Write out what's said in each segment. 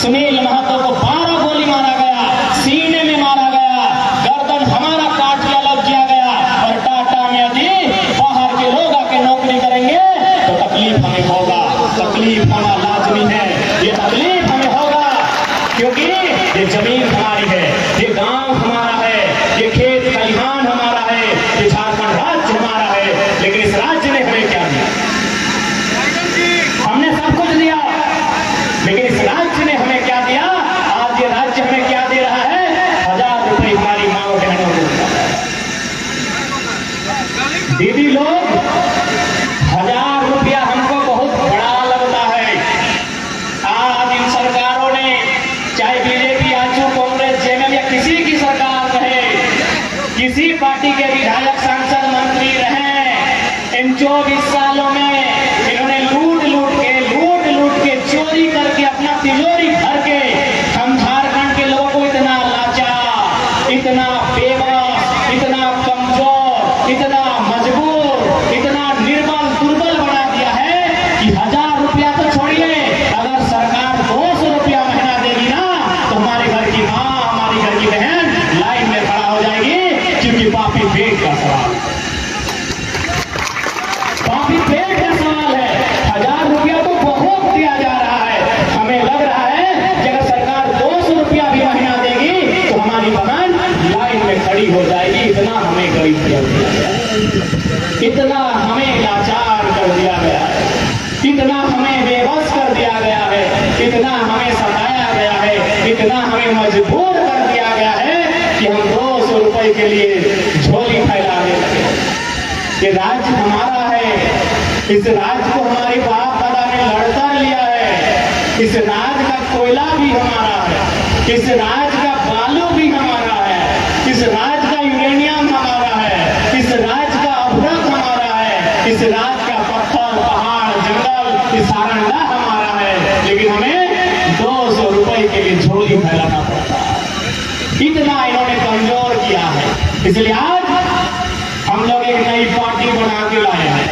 सुनील महतो को 12 गोली मारा गया, सीने में मारा गया, गर्दन हमारा काट के अलग किया गया। और टाटा में यदि बाहर के लोग आके नौकरी करेंगे तो तकलीफ हमें होगा, तकलीफ होना लाजमी है। ये तकलीफ हमें होगा क्योंकि ये जमीन हमारी है, ये गांव हमारा है, ये खेत खलिहान हमारा है, ये झारखंड राज्य हमारा है। लेकिन इस राज्य ने हमें क्या दिया? हमने सब कुछ दिया, लेकिन इस राज्य ने हमें क्या दिया? आज ये राज्य हमें क्या दे रहा है? 1000 रुपए हमारी माँ बहनों को। दीदी लोग 1000 रुपया हमको बहुत बड़ा लगता है। आज इन सरकारों ने, चाहे बीजेपी, आजू, कांग्रेस, जेएमएम या किसी की सरकार रहे, किसी पार्टी के विधायक, सांसद, मंत्री रहे, इन 24 सालों में इन्होंने लूट लूट के चोरी करके अपना तिजोरी भर के हम झारखंड के लोगों को इतना लाचार, इतना बेबस, इतना कमजोर, इतना मजबूर, इतना निर्बल, दुर्बल बना दिया है कि 1000 रुपया तो छोड़िए, अगर सरकार 200 रुपया महीना देगी ना तो हमारे घर की माँ, हमारी घर की बहन लाइन में खड़ा हो जाएगी। क्योंकि पापी पेट का सवाल, पापी पेट का सवाल है। 1000 रुपया तो बहुत दिया जा रहा है। हमें लग रहा है कि अगर सरकार 200 रुपया भी महीना देगी तो हमारी बहन लाइन में खड़ी हो जाएगी। इतना हमें गरीब कर दिया गया है, इतना हमें लाचार कर दिया गया है, इतना हमें बेबस कर दिया गया है, इतना हमें सताया गया है, इतना हमें मजबूर कर दिया गया है कि हम 200 रुपए के लिए झोली फैलाने लगे। ये राज्य हमारा है, इस राज्य को हमारे बाप दादा ने लड़ता लिया है, इस राज्य का कोयला भी हमारा है, इस राज्य का बालू भी हमारा है, इस राज्य का यूरेनियम हमारा है, इस राज्य का अभ्रक हमारा है, इस राज्य का पत्थर, पहाड़, जंगल, इस सारंगा हमारा है। लेकिन हमें 200 रुपए के लिए झोली फैलाना पड़ता है। इतना इन्होंने कमजोर किया है। इसलिए आज हम लोग एक नई पार्टी बना के लाए हैं,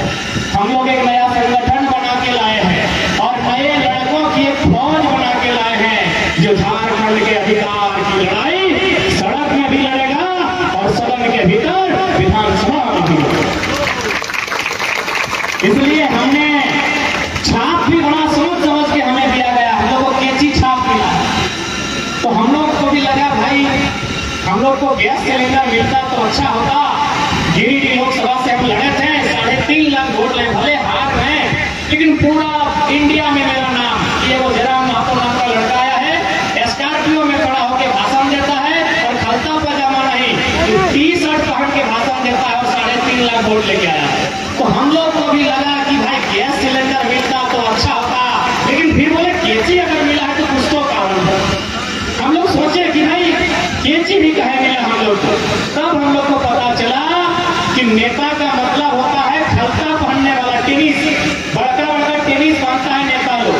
हम लोग एक नया संगठन बना के लाए हैं और नए लड़कों की एक फौज बना के लाए हैं जो झारखंड के अधिकार की लड़ाई सड़क में भी लड़ेगा और सदन के भीतर विधानसभा में भी लड़ेगा। इसलिए हमने छाप भी बड़ा सोच समझ के हमें दिया गया। हम लोग को कैंची छाप मिला तो हम लोग को भी लगा भाई हम लोग को गैस सिलेंडर मिलता तो अच्छा होता। गिरिडीह लोकसभा से हम लड़े थे, 3.5 लाख वोट ले, भले हार रहे लेकिन पूरा इंडिया में मेरा नाम, ये वो जयराम महतो नाम का लड़का आया है, स्कॉर्पियो में खड़ा होकर भाषण देता है और खलता पजामा नहीं, टी-शर्ट पहन के भाषण देता है और 3.5 लाख वोट लेके आया है। तो हम लोग को भी लगा कि भाई गैस सिलेंडर मिलता तो अच्छा होता, लेकिन फिर बोले केची अगर मिला है तो कुछ तो कारण है। हम लोग सोचे कि भाई केची भी कहे मिला हम लोग को। तब हम लोग को पता चला कि नेता का मतलब होता है खलता पहनने वाला, टेनिस, बड़का बड़का टेनिस पहनता है नेता लोग,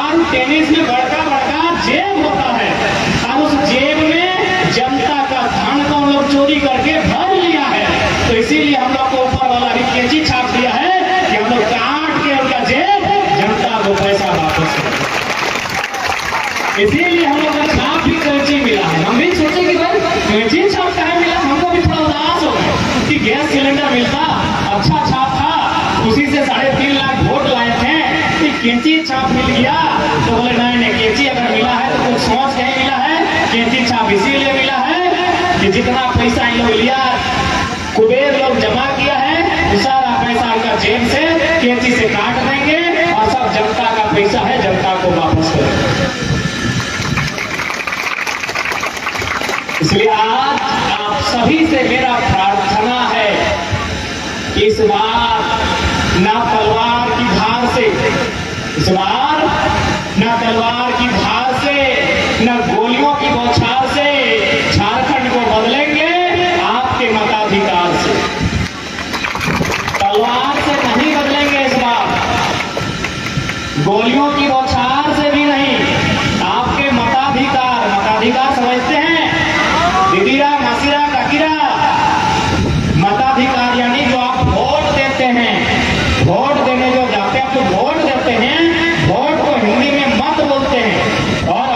और टेनिस में बड़का बड़का जेब होता है और उस जेब में जनता का धन को हम लोग चोरी करके भर लिया है। तो इसीलिए हम लोग को ऊपर वाला भी केची छाप दिया है कि हम लोग काट के उनका जेब जनता को पैसा वापस करें। इसीलिए हम लोग का छाप भी कैंची मिला है। हम भी सोचे कि भाई कैंची छाप कहाँ मिला, हमको भी थोड़ा उदास हो गए कि गैस सिलेंडर मिलता, अच्छा छाप था, उसी से 3.5 लाख वोट लाए थे, कि कैंची छाप मिल गया। तो बोले नहीं, कैंची अगर मिला है तो कुछ सोच के मिला है, कैंची छाप इसीलिए मिला है कि जितना पैसा इन लोग लिया, कुबेर लोग जमा किया है, सारा पैसा उनका जेब से कैंची से काट देंगे और सब जनता का पैसा है, जनता को वापस करेंगे। इसलिए आज आप सभी से मेरा प्रार्थना है कि इस बार ना तलवार की धार से, इस बार ना तलवार की धार से, ना गोलियों की बौछार से झारखंड को बदलेंगे, आपके मताधिकार से। तलवार से नहीं बदलेंगे इस बार, गोलियों की बौछार से भी नहीं, आपके मताधिकार। मताधिकार समझते हैं? दीदीरा, मासीरा, काकीरा, मताधिकार यानी जो आप वोट देते हैं, वोट देने जो जाते हैं, आप जो वोट देते हैं, वोट को हिंदी में मत बोलते हैं और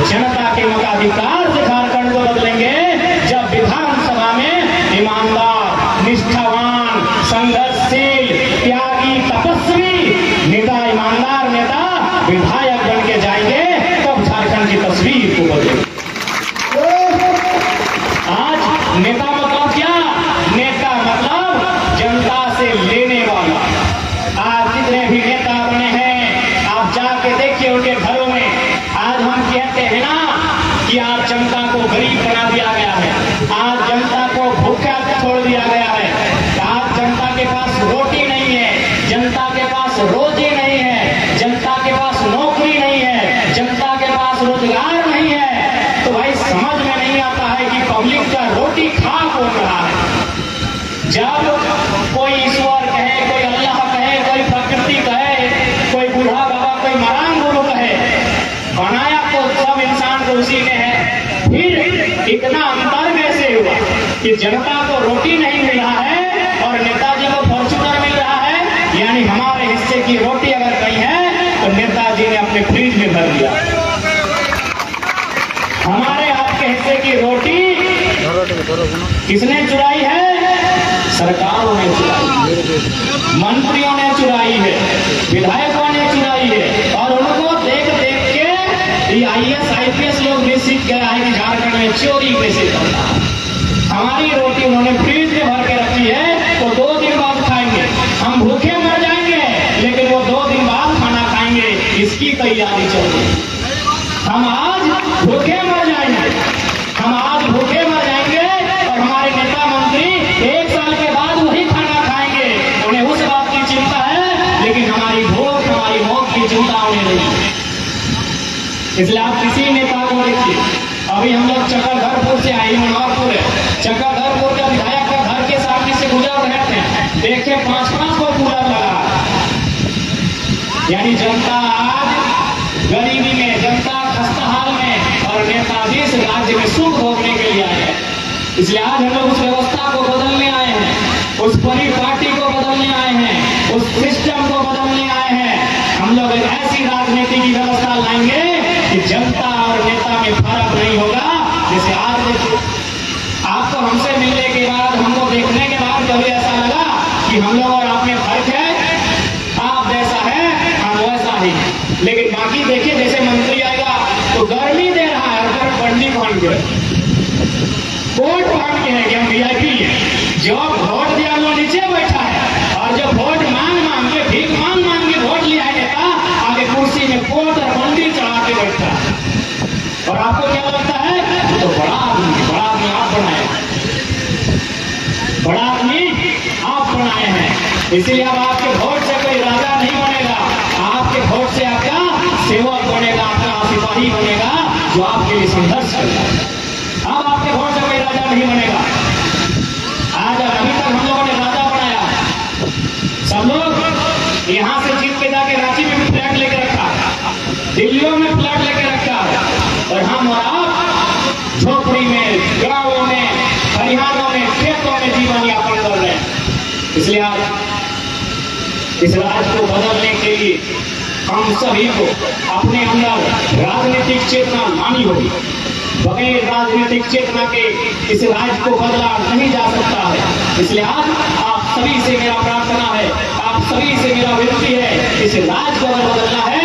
जनता के मताधिकार से झारखंड को बदलेंगे जब विधानसभा में ईमानदार, निष्ठावान, संघर्षशील, त्यागी, तपस्वी नेता, ईमानदार नेता विधायक बन के जाएंगे, तब झारखंड की तस्वीर को बदलेगी। आज नेता मतलब क्या? नेता मतलब जनता से लेने वाला। आज जितने भी नेता बने हैं, आप जाके देखिए उनके घरों में। आज हम कहते हैं ना कि आज जनता को गरीब बना दिया गया है, आज जनता को भूखा छोड़ दिया गया है, आज जनता के पास रोटी नहीं है, जनता के पास रोजी नहीं है, जनता के पास नौकरी नहीं है, जनता के पास रोजगार नहीं है। तो भाई समझ में नहीं आता है कि पब्लिक का रोटी खा कौन रहा है। जब कोई ईश्वर कहे, कोई अल्लाह कहे, कोई प्रकृति कहे, कोई बूढ़ा बाबा, कोई मरान गुरु कहे, बनाया तो सब इंसान को उसी ने है। फिर इतना अंतर कैसे हुआ कि जनता को रोटी नहीं मिल रहा है और नेताजी को फॉर्च्यूनर मिल रहा है? यानी हमारे हिस्से की रोटी अगर कहीं है तो नेताजी ने अपने फ्रिज में भर दिया। हमारे आपके हिस्से की रोटी किसने चुराई है? सरकारों ने चुराई, मंत्रियों ने चुराई है, विधायकों ने चुराई है। और उनको देख देख के ये IAS IPS लोग भी सीख गया है कि झारखंड में चोरी कैसे करना है। हमारी रोटी उन्होंने फ्रिज में भर के रखी है, तो 2 दिन बाद खाएंगे। हम भूखे मर जाएंगे लेकिन वो 2 दिन बाद खाना खाएंगे, इसकी तैयारी चल रही है। हम आज भूखे मर जाएंगे, हम आज भूखे मर जाएंगे और हमारे नेता मंत्री 1 साल के बाद वही खाना खाएंगे। उन्हें उस बात की चिंता है, लेकिन हमारी भूख, हमारी मौत की चिंता उन्हें नहीं। इसलिए आप किसी नेता को देखिए, अभी हम लोग चक्रधरपुर से आए, मनोहरपुर है, चक्रधरपुर का विधायक का घर के सामने से गुजर रहे थे, देखे 5-5 को कूलर लगा। यानी जनता आज गरीबी में, जनता खस्ताहाल में, और नेताजी इस राज्य में सुख भोगने के लिए आए हैं। इसलिए आज हम लोग उस व्यवस्था को बदलने आए हैं, उस परिपाटी को बदलने आए हैं, उस सिस्टम को बदलने आए हैं। हम लोग एक ऐसी राजनीति की व्यवस्था लाएंगे कि जनता और नेता में फर्क नहीं होगा। जैसे आज देखिए, आपको हमसे मिलने के बाद, हमको देखने के बाद कभी ऐसा लगा कि हम लोग और आप में फर्क है? आप जैसा है हम वैसा ही। लेकिन बाकी देखिए, जैसे मंत्री आएगा तो गर्मी दे रहा है और बंडी पहन के, कोट पहन के है कि हम VIP है। जो वोट दिया वो नीचे बैठा है, और जो वोट मांग मांग के, भीख मांग मांग के वोट लिया है नेता, आगे कुर्सी में कोट और बंडी चढ़ा के बैठा है। और आपको क्या लगता है? तो बड़ा आदमी आप बनाए, बड़ा आदमी आप बनाए हैं। इसीलिए अब आपके वोट से कोई राजा नहीं बनेगा, आपके वोट से आपका सेवक बनेगा, आपका सिपाही बनेगा जो आपके लिए संघर्ष करेगा। अब आपके वोट से कोई राजा नहीं बनेगा। आज अभी तक हम लोगों ने राजा बनाया, सब लोग यहाँ से जीत के जाके रांची में भी फ्लैट लेके रखा, दिल्लियों में फ्लैट लेके रखा, और हम और आप झोपड़ी में, गांवों में, हरियाणों में, खेतों में जीवन यापन कर रहे हैं। इसलिए आज इस राज्य को बदलने के लिए हम सभी को अपने अंदर राजनीतिक चेतना लानी होगी। बगैर राजनीतिक चेतना के इस राज्य को बदला नहीं जा सकता है। इसलिए आज आप सभी से मेरा प्रार्थना है, आप सभी से मेरा विनती है, इस राज्य को अगर बदलना है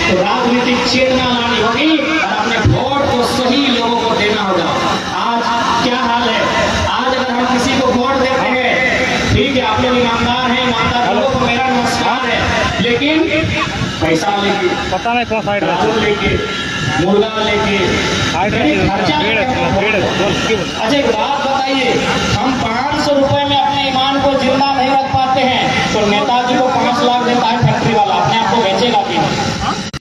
तो राजनीतिक चेतना लानी होगी और अपने वोट को सही लोगों को देना होगा। आज क्या हाल है? आज अगर हम किसी को वोट देते हैं, ठीक है, आप लोग ईमानदार हैं, ईमानदार लोगों को मेरा नमस्कार है, लेकिन पैसा लेके, पता नहीं कौन साइड लेके, मुर्गा लेके खर्चा। अच्छा एक बात बताइए, हम 500 रुपए में अपने ईमान को जिंदा नहीं रख पाते हैं, तो नेताजी को 5 लाख देता है फैक्ट्री वाला, अपने आप को बेचेगा कि नहीं?